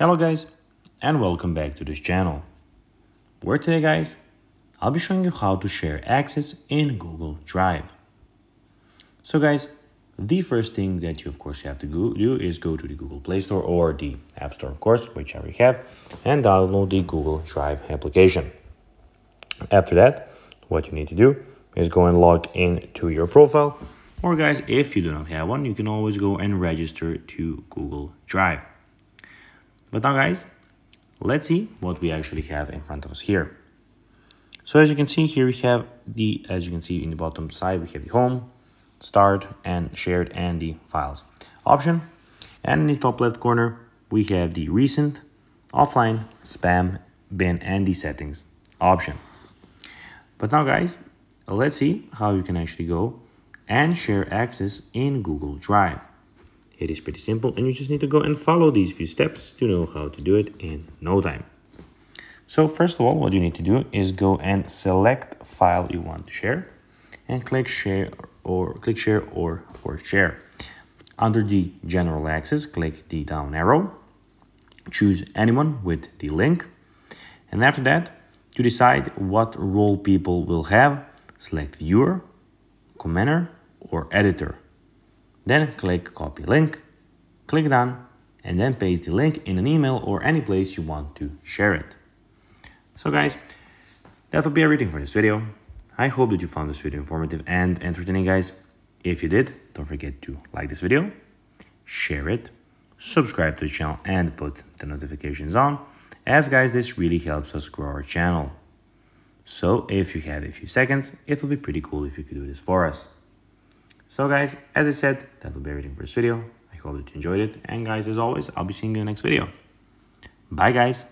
Hello guys, and welcome back to this channel, where today guys, I'll be showing you how to share access in Google Drive. So guys, the first thing that you of course have to do is go to the Google Play Store or the App Store, of course, whichever you have, and download the Google Drive application. After that, what you need to do is go and log into your profile, or guys, if you do not have one, you can always go and register to Google Drive. But now guys, let's see what we actually have in front of us here. So as you can see here, we have as you can see in the bottom side, we have the home, start, and shared, and the files option. And in the top left corner, we have the recent, offline, spam, bin, and the settings option. But now guys, let's see how you can actually go and share access in Google Drive. It is pretty simple, and you just need to go and follow these few steps to know how to do it in no time. So first of all, what you need to do is go and select file you want to share and click share or share. Under the general access, click the down arrow, choose anyone with the link, and after that, to decide what role people will have, select viewer, commenter, or editor. Then click copy link, click done, and then paste the link in an email or any place you want to share it. So guys, that will be everything for this video. I hope that you found this video informative and entertaining guys. If you did, don't forget to like this video, share it, subscribe to the channel, and put the notifications on, as guys, this really helps us grow our channel. So if you have a few seconds, it will be pretty cool if you could do this for us. So guys, as I said, that will be everything for this video. I hope that you enjoyed it. And guys, as always, I'll be seeing you in the next video. Bye guys.